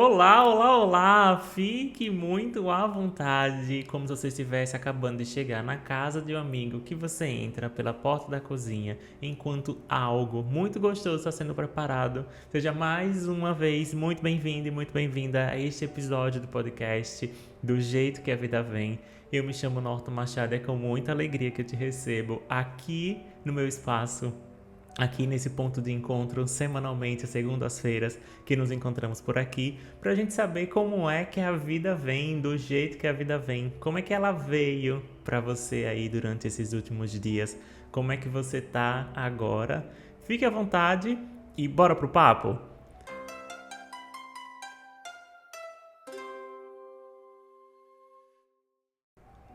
Olá, olá, olá! Fique muito à vontade, como se você estivesse acabando de chegar na casa de um amigo que você entra pela porta da cozinha enquanto algo muito gostoso está sendo preparado. Seja mais uma vez muito bem-vindo e muito bem-vinda a este episódio do podcast Do Jeito que a Vida Vem. Eu me chamo Norton Machado e é com muita alegria que eu te recebo aqui no meu espaço, aqui nesse ponto de encontro semanalmente, às segundas-feiras, que nos encontramos por aqui, para a gente saber como é que a vida vem, do jeito que a vida vem, como é que ela veio para você aí durante esses últimos dias, como é que você tá agora. Fique à vontade e bora pro papo?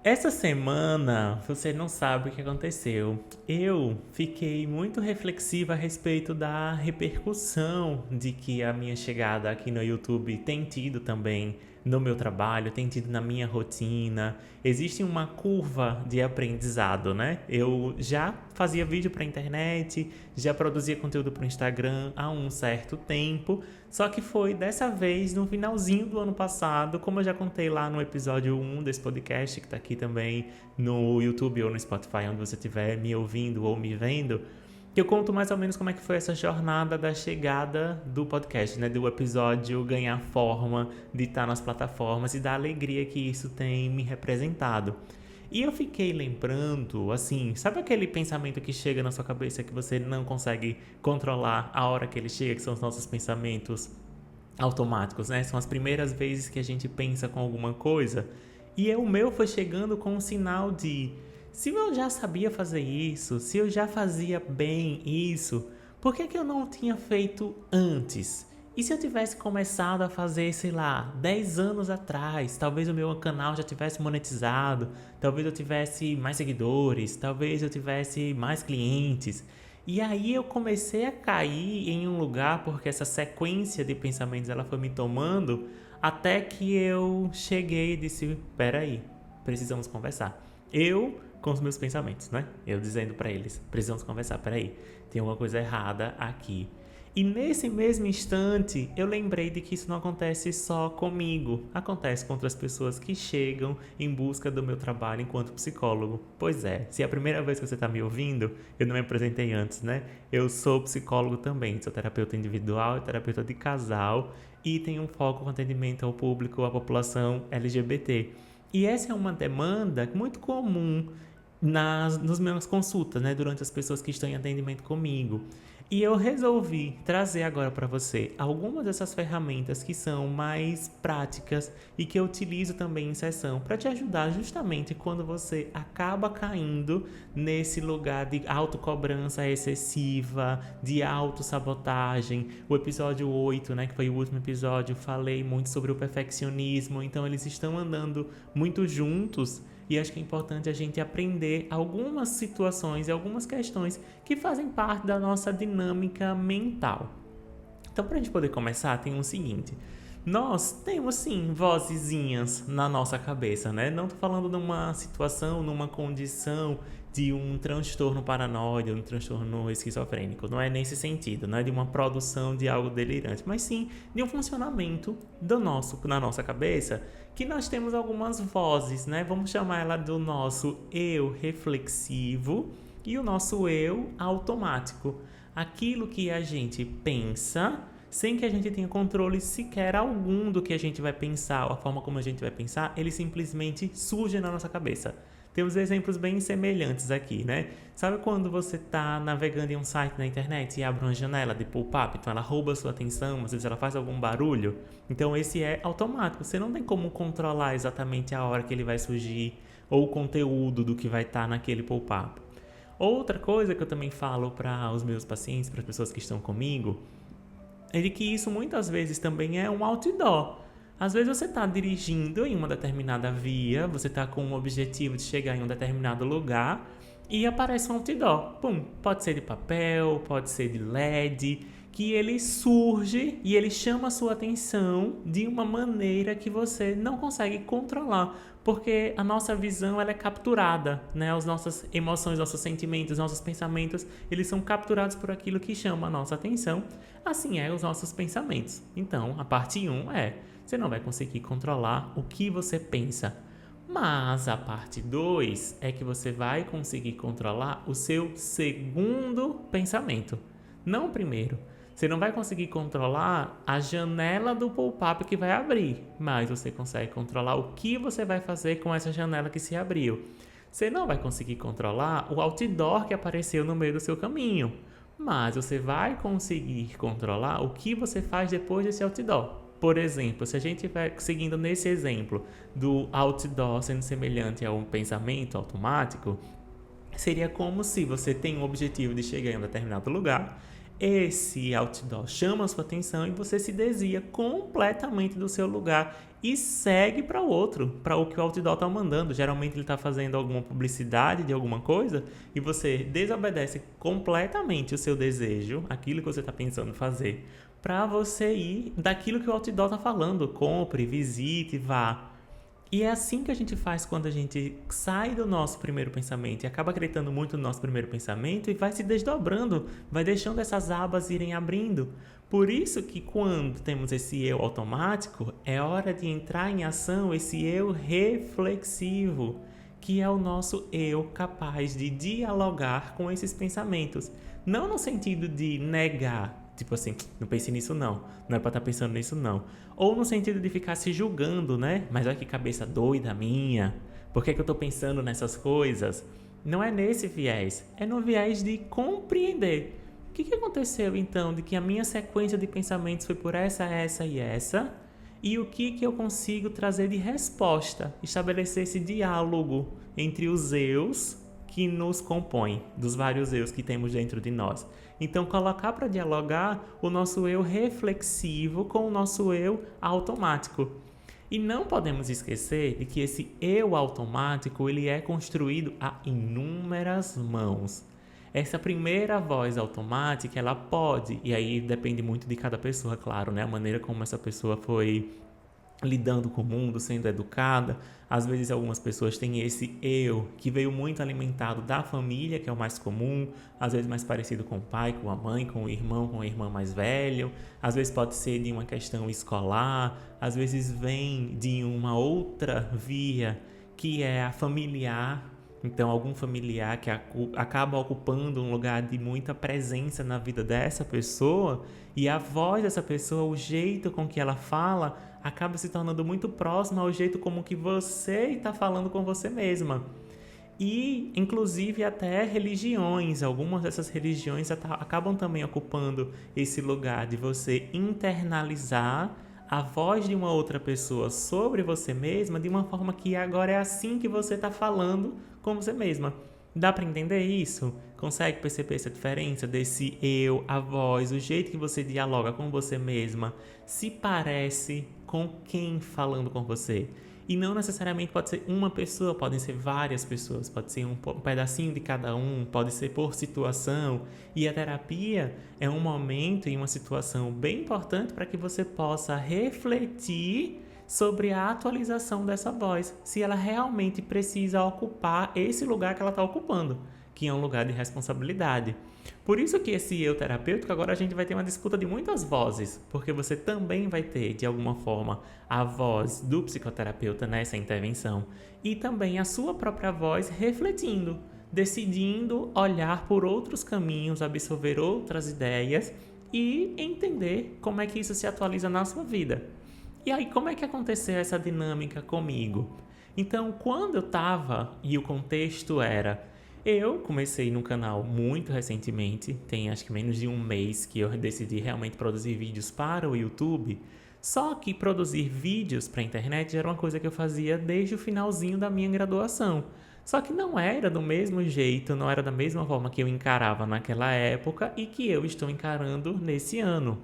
Essa semana, você não sabe o que aconteceu. Eu fiquei muito reflexiva a respeito da repercussão de que a minha chegada aqui no YouTube tem tido também no meu trabalho, tem tido na minha rotina. Existe uma curva de aprendizado, né? Eu já fazia vídeo para internet, já produzia conteúdo para o Instagram há um certo tempo, só que foi dessa vez no finalzinho do ano passado, como eu já contei lá no episódio 1 desse podcast, que está aqui também no YouTube ou no Spotify, onde você estiver me ouvindo ou me vendo, que eu conto mais ou menos como é que foi essa jornada da chegada do podcast, né? Do episódio ganhar forma, de estar nas plataformas e da alegria que isso tem me representado. E eu fiquei lembrando, assim, sabe aquele pensamento que chega na sua cabeça que você não consegue controlar a hora que ele chega, que são os nossos pensamentos automáticos, né? São as primeiras vezes que a gente pensa com alguma coisa. E o meu foi chegando com um sinal de: se eu já sabia fazer isso, se eu já fazia bem isso, por que eu não tinha feito antes? E se eu tivesse começado a fazer, sei lá, 10 anos atrás, talvez o meu canal já tivesse monetizado, talvez eu tivesse mais seguidores, talvez eu tivesse mais clientes. E aí eu comecei a cair em um lugar porque essa sequência de pensamentos ela foi me tomando até que eu cheguei e disse: peraí, precisamos conversar. Eu com os meus pensamentos, né? Eu dizendo pra eles: precisamos conversar, peraí, tem alguma coisa errada aqui. E nesse mesmo instante, eu lembrei de que isso não acontece só comigo. Acontece com outras pessoas que chegam em busca do meu trabalho enquanto psicólogo. Pois é, se é a primeira vez que você está me ouvindo, eu não me apresentei antes, né? Eu sou psicólogo também, sou terapeuta individual e terapeuta de casal e tenho um foco com atendimento ao público, à população LGBT. E essa é uma demanda muito comum nos meus consultas, né, durante as pessoas que estão em atendimento comigo. E eu resolvi trazer agora para você algumas dessas ferramentas que são mais práticas e que eu utilizo também em sessão para te ajudar justamente quando você acaba caindo nesse lugar de autocobrança excessiva, de autossabotagem. O episódio 8, né, que foi o último episódio, falei muito sobre o perfeccionismo, então eles estão andando muito juntos. E acho que é importante a gente aprender algumas situações e algumas questões que fazem parte da nossa dinâmica mental. Então, para a gente poder começar, tem o seguinte: nós temos sim vozezinhas na nossa cabeça, né? Não tô falando numa situação, numa condição de um transtorno paranoide ou um transtorno esquizofrênico. Não é nesse sentido, não é de uma produção de algo delirante, mas sim de um funcionamento na nossa cabeça, que nós temos algumas vozes, né? Vamos chamar ela do nosso eu reflexivo e o nosso eu automático. Aquilo que a gente pensa sem que a gente tenha controle sequer algum do que a gente vai pensar, ou a forma como a gente vai pensar, ele simplesmente surge na nossa cabeça. Temos exemplos bem semelhantes aqui, né? Sabe quando você está navegando em um site na internet e abre uma janela de pop-up, então ela rouba a sua atenção, às vezes ela faz algum barulho? Então esse é automático, você não tem como controlar exatamente a hora que ele vai surgir ou o conteúdo do que vai estar naquele pop-up. Outra coisa que eu também falo para os meus pacientes, para as pessoas que estão comigo, é de que isso muitas vezes também é um outdoor. Às vezes você está dirigindo em uma determinada via, você está com o objetivo de chegar em um determinado lugar e aparece um outdoor. Pum, pode ser de papel, pode ser de LED, que ele surge e ele chama a sua atenção de uma maneira que você não consegue controlar, porque a nossa visão ela é capturada, né? As nossas emoções, nossos sentimentos, nossos pensamentos, eles são capturados por aquilo que chama a nossa atenção, assim é os nossos pensamentos. Então, a parte 1 você não vai conseguir controlar o que você pensa. Mas a parte 2 é que você vai conseguir controlar o seu segundo pensamento, não o primeiro. Você não vai conseguir controlar a janela do pop-up que vai abrir, mas você consegue controlar o que você vai fazer com essa janela que se abriu. Você não vai conseguir controlar o outdoor que apareceu no meio do seu caminho, mas você vai conseguir controlar o que você faz depois desse outdoor. Por exemplo, se a gente estiver seguindo nesse exemplo do outdoor sendo semelhante a um pensamento automático, seria como se você tem um objetivo de chegar em um determinado lugar, esse outdoor chama a sua atenção e você se desvia completamente do seu lugar e segue para o outro, para o que o outdoor está mandando. Geralmente ele está fazendo alguma publicidade de alguma coisa e você desobedece completamente o seu desejo, aquilo que você está pensando fazer, para você ir daquilo que o outdoor está falando. Compre, visite, vá. E é assim que a gente faz quando a gente sai do nosso primeiro pensamento e acaba acreditando muito no nosso primeiro pensamento e vai se desdobrando, vai deixando essas abas irem abrindo. Por isso que quando temos esse eu automático, é hora de entrar em ação esse eu reflexivo, que é o nosso eu capaz de dialogar com esses pensamentos. Não no sentido de negar, tipo assim, não pense nisso não é pra estar pensando nisso não. Ou no sentido de ficar se julgando, né? Mas olha que cabeça doida minha, por que eu tô pensando nessas coisas? Não é nesse viés, é no viés de compreender. O que aconteceu então de que a minha sequência de pensamentos foi por essa e essa? E o que eu consigo trazer de resposta? Estabelecer esse diálogo entre os eus que nos compõem, dos vários eus que temos dentro de nós. Então, colocar para dialogar o nosso eu reflexivo com o nosso eu automático. E não podemos esquecer de que esse eu automático ele é construído a inúmeras mãos. Essa primeira voz automática, ela pode, e aí depende muito de cada pessoa, claro, né? A maneira como essa pessoa foi lidando com o mundo, sendo educada. Às vezes algumas pessoas têm esse eu que veio muito alimentado da família, que é o mais comum, às vezes mais parecido com o pai, com a mãe, com o irmão, com a irmã mais velho, às vezes pode ser de uma questão escolar, às vezes vem de uma outra via que é a familiar. Então, algum familiar que acaba ocupando um lugar de muita presença na vida dessa pessoa e a voz dessa pessoa, o jeito com que ela fala, acaba se tornando muito próximo ao jeito como que você está falando com você mesma. E, inclusive, até religiões, algumas dessas religiões acabam também ocupando esse lugar de você internalizar a voz de uma outra pessoa sobre você mesma de uma forma que agora é assim que você está falando com você mesma. Dá para entender isso? Consegue perceber essa diferença desse eu, a voz, o jeito que você dialoga com você mesma se parece com quem falando com você? E não necessariamente pode ser uma pessoa, podem ser várias pessoas, pode ser um pedacinho de cada um, pode ser por situação. E a terapia é um momento e uma situação bem importante para que você possa refletir sobre a atualização dessa voz, se ela realmente precisa ocupar esse lugar que ela está ocupando, que é um lugar de responsabilidade. Por isso que esse eu terapêutico, agora a gente vai ter uma disputa de muitas vozes, porque você também vai ter, de alguma forma, a voz do psicoterapeuta nessa intervenção e também a sua própria voz refletindo, decidindo olhar por outros caminhos, absorver outras ideias e entender como é que isso se atualiza na sua vida. E aí, como é que aconteceu essa dinâmica comigo? Então, quando eu estava, e o contexto era, eu comecei no canal muito recentemente, tem acho que menos de um mês que eu decidi realmente produzir vídeos para o YouTube, só que produzir vídeos para a internet era uma coisa que eu fazia desde o finalzinho da minha graduação. Só que não era do mesmo jeito, não era da mesma forma que eu encarava naquela época e que eu estou encarando nesse ano.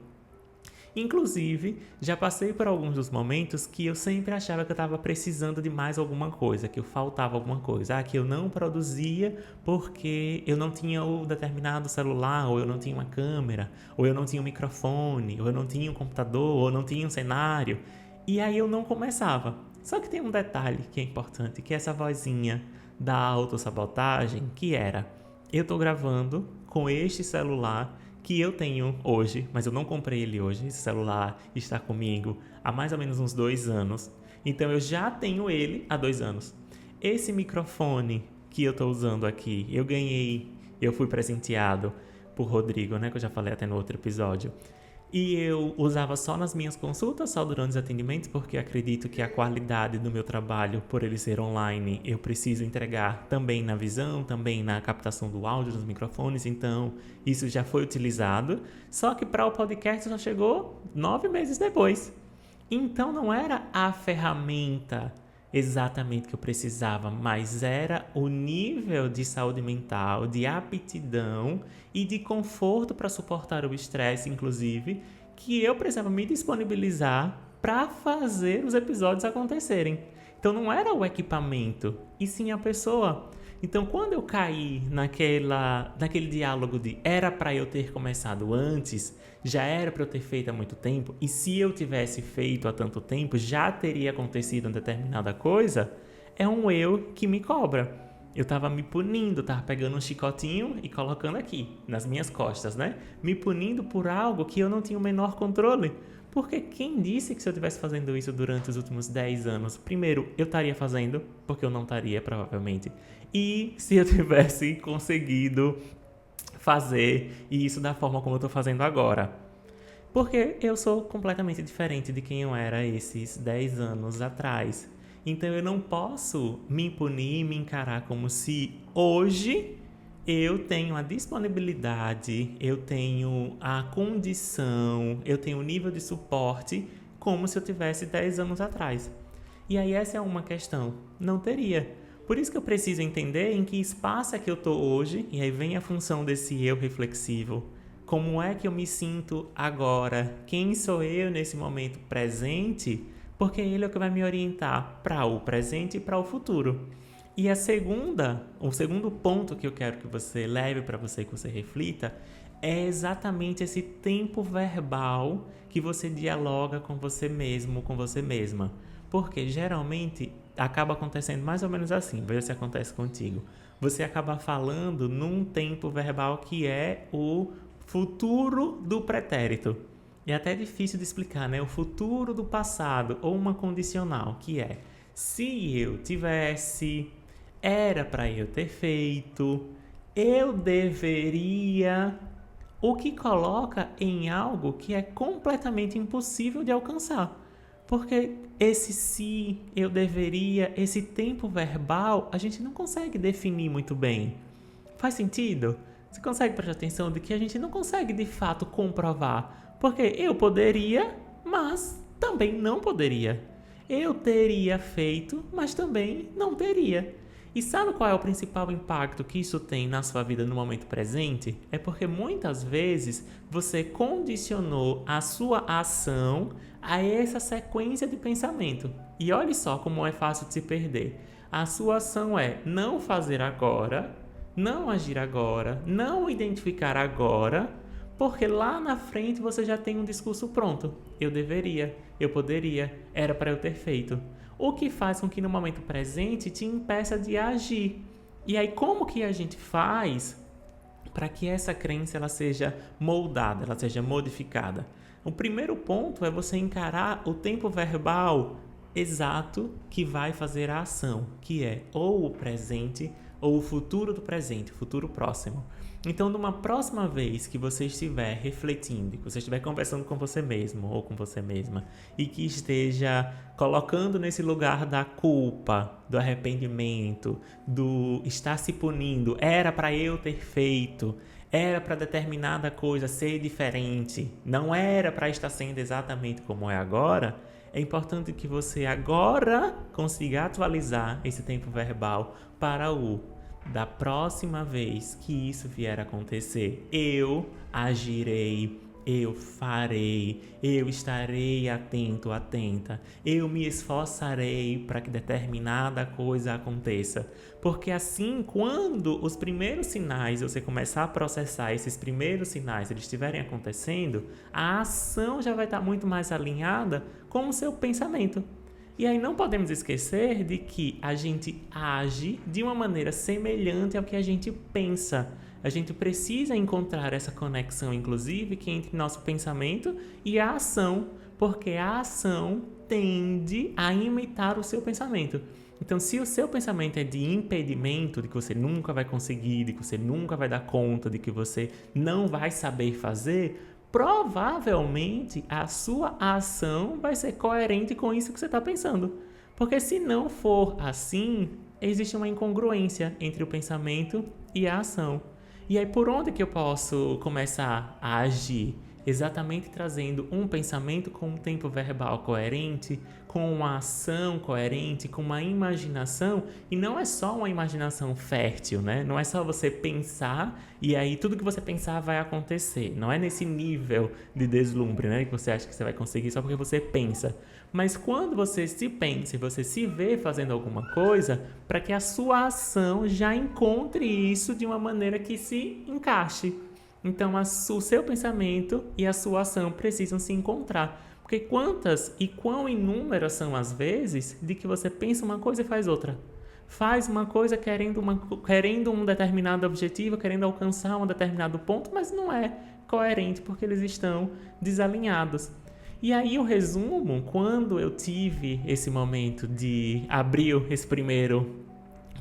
Inclusive, já passei por alguns dos momentos que eu sempre achava que eu estava precisando de mais alguma coisa, que eu faltava alguma coisa. Que eu não produzia porque eu não tinha o determinado celular, ou eu não tinha uma câmera, ou eu não tinha um microfone, ou eu não tinha um computador, ou eu não tinha um cenário. E aí eu não começava. Só que tem um detalhe que é importante, que é essa vozinha da autossabotagem, que era: eu tô gravando com este celular que eu tenho hoje, mas eu não comprei ele hoje. Esse celular está comigo há mais ou menos uns 2 anos. Então eu já tenho ele há 2 anos. Esse microfone que eu estou usando aqui, eu fui presenteado por Rodrigo, né? Que eu já falei até no outro episódio. E eu usava só nas minhas consultas, só durante os atendimentos, porque acredito que a qualidade do meu trabalho, por ele ser online, eu preciso entregar também na visão, também na captação do áudio dos microfones, então isso já foi utilizado. Só que para o podcast só chegou 9 meses depois. Então não era a ferramenta exatamente que eu precisava, mas era o nível de saúde mental, de aptidão e de conforto para suportar o estresse, inclusive, que eu precisava me disponibilizar para fazer os episódios acontecerem. Então não era o equipamento, e sim a pessoa. Então quando eu caí naquele diálogo de era para eu ter começado antes, já era para eu ter feito há muito tempo, e se eu tivesse feito há tanto tempo, já teria acontecido uma determinada coisa, é um eu que me cobra. Eu tava me punindo, tava pegando um chicotinho e colocando aqui, nas minhas costas, né? Me punindo por algo que eu não tinha o menor controle. Porque quem disse que se eu estivesse fazendo isso durante os últimos 10 anos, primeiro, eu estaria fazendo, porque eu não estaria, provavelmente. E se eu tivesse conseguido fazer isso da forma como eu estou fazendo agora. Porque eu sou completamente diferente de quem eu era esses 10 anos atrás. Então eu não posso me punir e me encarar como se hoje eu tenho a disponibilidade, eu tenho a condição, eu tenho o nível de suporte como se eu tivesse 10 anos atrás. E aí essa é uma questão. Não teria. Por isso que eu preciso entender em que espaço é que eu estou hoje, e aí vem a função desse eu reflexivo. Como é que eu me sinto agora? Quem sou eu nesse momento presente? Porque ele é o que vai me orientar para o presente e para o futuro. E o segundo ponto que eu quero que você leve para você, que você reflita, é exatamente esse tempo verbal que você dialoga com você mesmo, com você mesma. Porque geralmente acaba acontecendo mais ou menos assim, veja se acontece contigo. Você acaba falando num tempo verbal que é o futuro do pretérito. É até difícil de explicar, né? O futuro do passado, ou uma condicional, que é: se eu tivesse, era para eu ter feito, eu deveria, o que coloca em algo que é completamente impossível de alcançar. Porque esse se, eu deveria, esse tempo verbal, a gente não consegue definir muito bem. Faz sentido? Você consegue prestar atenção de que a gente não consegue de fato comprovar? Porque eu poderia, mas também não poderia. Eu teria feito, mas também não teria. E sabe qual é o principal impacto que isso tem na sua vida no momento presente? É porque muitas vezes você condicionou a sua ação a essa sequência de pensamento. E olhe só como é fácil de se perder. A sua ação é não fazer agora, não agir agora, não identificar agora, porque lá na frente você já tem um discurso pronto. Eu deveria, eu poderia, era para eu ter feito. O que faz com que no momento presente te impeça de agir. E aí como que a gente faz para que essa crença ela seja moldada, ela seja modificada? O primeiro ponto é você encarar o tempo verbal exato que vai fazer a ação, que é ou o presente ou o futuro do presente, o futuro próximo. Então, numa próxima vez que você estiver refletindo, que você estiver conversando com você mesmo ou com você mesma e que esteja colocando nesse lugar da culpa, do arrependimento, do estar se punindo, era para eu ter feito, era para determinada coisa ser diferente, não era para estar sendo exatamente como é agora, é importante que você agora consiga atualizar esse tempo verbal para o da próxima vez que isso vier a acontecer, eu agirei, eu farei, eu estarei atento, atenta, eu me esforçarei para que determinada coisa aconteça. Porque assim, quando os primeiros sinais, você começar a processar esses primeiros sinais, eles estiverem acontecendo, a ação já vai estar muito mais alinhada com o seu pensamento. E aí não podemos esquecer de que a gente age de uma maneira semelhante ao que a gente pensa. A gente precisa encontrar essa conexão, inclusive, que entre nosso pensamento e a ação, porque a ação tende a imitar o seu pensamento. Então, se o seu pensamento é de impedimento, de que você nunca vai conseguir, de que você nunca vai dar conta, de que você não vai saber fazer, provavelmente a sua ação vai ser coerente com isso que você está pensando. Porque se não for assim, existe uma incongruência entre o pensamento e a ação. E aí, por onde que eu posso começar a agir? Exatamente trazendo um pensamento com um tempo verbal coerente, com uma ação coerente, com uma imaginação, e não é só uma imaginação fértil, né? Não é só você pensar e aí tudo que você pensar vai acontecer. Não é nesse nível de deslumbre, né? Que você acha que você vai conseguir só porque você pensa. Mas quando você se pensa e você se vê fazendo alguma coisa, para que a sua ação já encontre isso de uma maneira que se encaixe. Então, o seu pensamento e a sua ação precisam se encontrar. Porque quantas e quão inúmeras são as vezes de que você pensa uma coisa e faz outra. Faz uma coisa querendo um determinado objetivo, querendo alcançar um determinado ponto, mas não é coerente porque eles estão desalinhados. E aí o resumo, quando eu tive esse momento de abrir esse primeiro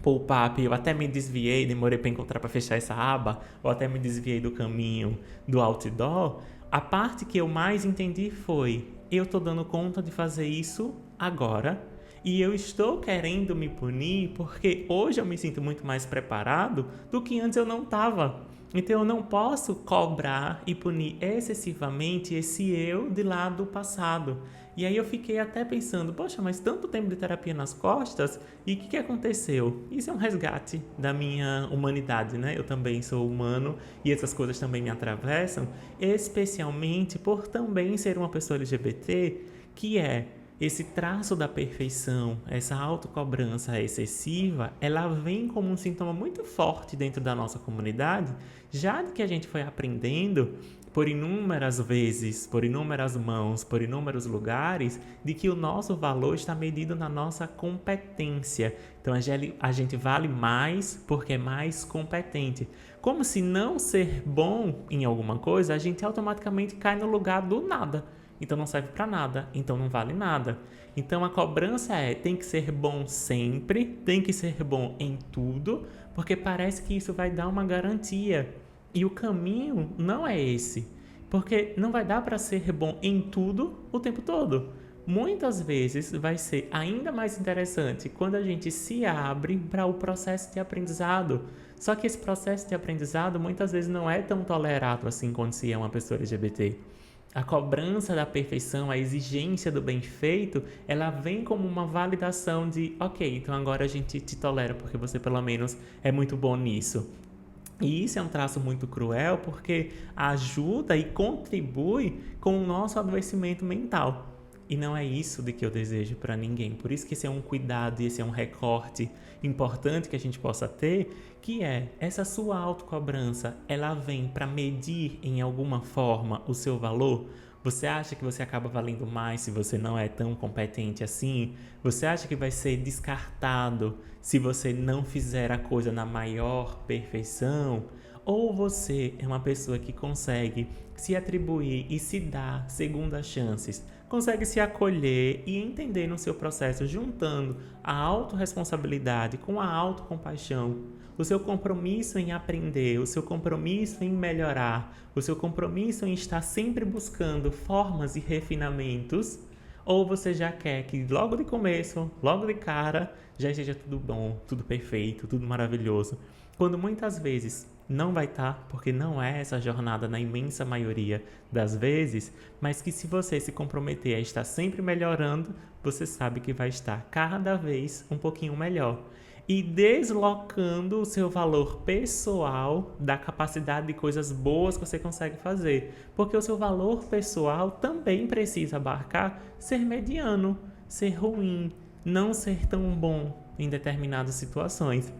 pop-up, eu até me desviei, demorei para encontrar para fechar essa aba, ou até me desviei do caminho do outdoor, a parte que eu mais entendi foi, eu estou dando conta de fazer isso agora, e eu estou querendo me punir porque hoje eu me sinto muito mais preparado do que antes eu não estava. Então eu não posso cobrar e punir excessivamente esse eu de lá do passado. E aí eu fiquei até pensando, poxa, mas tanto tempo de terapia nas costas, e o que aconteceu? Isso é um resgate da minha humanidade, né? Eu também sou humano e essas coisas também me atravessam, especialmente por também ser uma pessoa LGBT, que é esse traço da perfeição, essa autocobrança excessiva, ela vem como um sintoma muito forte dentro da nossa comunidade, já que a gente foi aprendendo por inúmeras vezes, por inúmeras mãos, por inúmeros lugares, de que o nosso valor está medido na nossa competência. Então a gente vale mais porque é mais competente. Como se não ser bom em alguma coisa, a gente automaticamente cai no lugar do nada. Então não serve para nada, então não vale nada. Então a cobrança tem que ser bom sempre, tem que ser bom em tudo, porque parece que isso vai dar uma garantia. E o caminho não é esse, porque não vai dar para ser bom em tudo o tempo todo. Muitas vezes vai ser ainda mais interessante quando a gente se abre para o processo de aprendizado. Só que esse processo de aprendizado muitas vezes não é tão tolerado assim quando se é uma pessoa LGBT. A cobrança da perfeição, a exigência do bem feito, ela vem como uma validação de, ok, então agora a gente te tolera porque você pelo menos é muito bom nisso. E isso é um traço muito cruel porque ajuda e contribui com o nosso adoecimento mental. E não é isso de que eu desejo para ninguém. Por isso que esse é um cuidado e esse é um recorte importante que a gente possa ter, que é essa sua autocobrança, ela vem para medir em alguma forma o seu valor? Você acha que você acaba valendo mais se você não é tão competente assim? Você acha que vai ser descartado se você não fizer a coisa na maior perfeição? Ou você é uma pessoa que consegue se atribuir e se dar segundas chances, consegue se acolher e entender no seu processo, juntando a autorresponsabilidade com a autocompaixão, o seu compromisso em aprender, o seu compromisso em melhorar, o seu compromisso em estar sempre buscando formas e refinamentos, ou você já quer que logo de começo, logo de cara, já esteja tudo bom, tudo perfeito, tudo maravilhoso, quando muitas vezes não vai estar, porque não é essa jornada na imensa maioria das vezes, mas que se você se comprometer a estar sempre melhorando, você sabe que vai estar cada vez um pouquinho melhor. e deslocando o seu valor pessoal da capacidade de coisas boas que você consegue fazer. Porque o seu valor pessoal também precisa abarcar ser mediano, ser ruim, não ser tão bom em determinadas situações.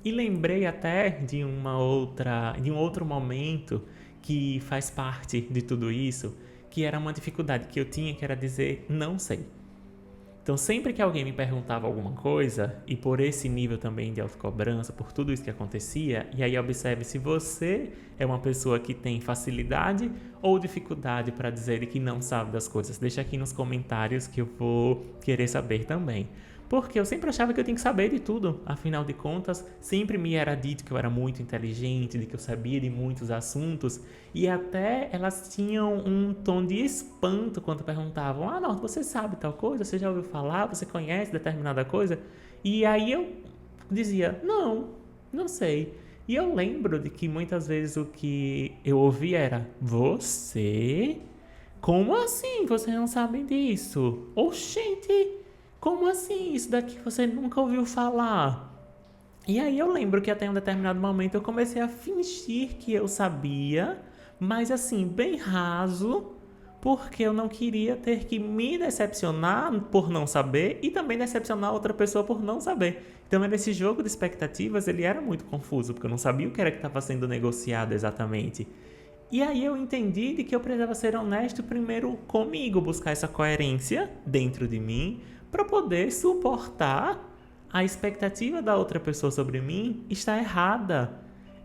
E lembrei até de um outro momento que faz parte de tudo isso, que era uma dificuldade que eu tinha, que era dizer não sei. Então, sempre que alguém me perguntava alguma coisa, e por esse nível também de autocobrança, por tudo isso que acontecia, e aí observe se você é uma pessoa que tem facilidade ou dificuldade para dizer que não sabe das coisas. Deixa aqui nos comentários que eu vou querer saber também. Porque eu sempre achava que eu tinha que saber de tudo. Afinal de contas, sempre me era dito que eu era muito inteligente, de que eu sabia de muitos assuntos. E até elas tinham um tom de espanto quando perguntavam: ah, não, você sabe tal coisa? Você já ouviu falar? Você conhece determinada coisa? E aí eu dizia: não sei. E eu lembro de que muitas vezes o que eu ouvia era: você? Como assim você não sabe disso? Oxente! Como assim? Isso daqui você nunca ouviu falar? E aí eu lembro que até um determinado momento eu comecei a fingir que eu sabia, mas assim, bem raso, porque eu não queria ter que me decepcionar por não saber e também decepcionar outra pessoa por não saber. Então esse jogo de expectativas, ele era muito confuso, porque eu não sabia o que era que estava sendo negociado exatamente. E aí eu entendi de que eu precisava ser honesto primeiro comigo, buscar essa coerência dentro de mim, para poder suportar a expectativa da outra pessoa sobre mim está errada.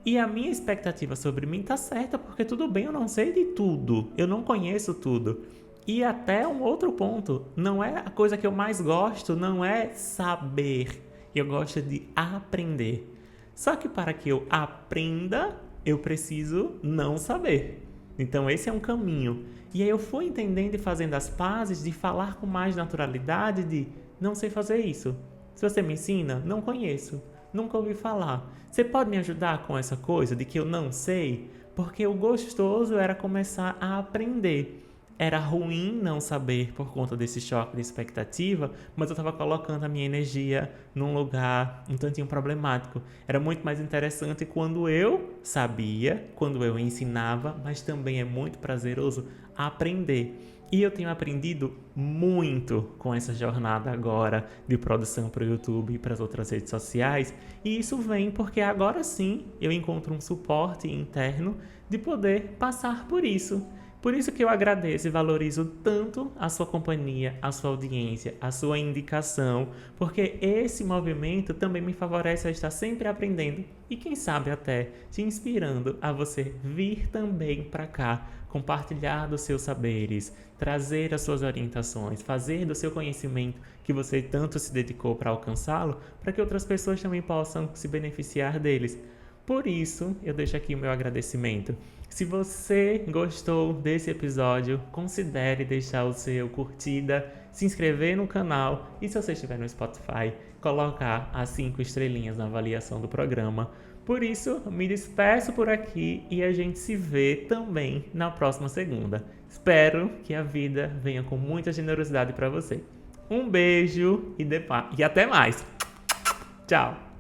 E a minha expectativa sobre mim está certa, porque tudo bem, eu não sei de tudo, eu não conheço tudo. E até um outro ponto, não é a coisa que eu mais gosto, não é saber, eu gosto de aprender. Só que para que eu aprenda, eu preciso não saber. Então esse é um caminho. E aí eu fui entendendo e fazendo as pazes de falar com mais naturalidade de não sei fazer isso. Se você me ensina, não conheço, nunca ouvi falar. Você pode me ajudar com essa coisa de que eu não sei? Porque o gostoso era começar a aprender. Era ruim não saber por conta desse choque de expectativa, mas eu estava colocando a minha energia num lugar um tantinho problemático. Era muito mais interessante quando eu sabia, quando eu ensinava, mas também é muito prazeroso aprender. E eu tenho aprendido muito com essa jornada agora de produção para o YouTube e para as outras redes sociais. E isso vem porque agora sim eu encontro um suporte interno de poder passar por isso. Por isso que eu agradeço e valorizo tanto a sua companhia, a sua audiência, a sua indicação, porque esse movimento também me favorece a estar sempre aprendendo e quem sabe até te inspirando a você vir também para cá, compartilhar dos seus saberes, trazer as suas orientações, fazer do seu conhecimento que você tanto se dedicou para alcançá-lo, para que outras pessoas também possam se beneficiar deles. Por isso, eu deixo aqui o meu agradecimento. Se você gostou desse episódio, considere deixar o seu curtida, se inscrever no canal e se você estiver no Spotify, colocar as 5 estrelinhas na avaliação do programa. Por isso, me despeço por aqui e a gente se vê também na próxima segunda. Espero que a vida venha com muita generosidade para você. Um beijo e até mais. Tchau!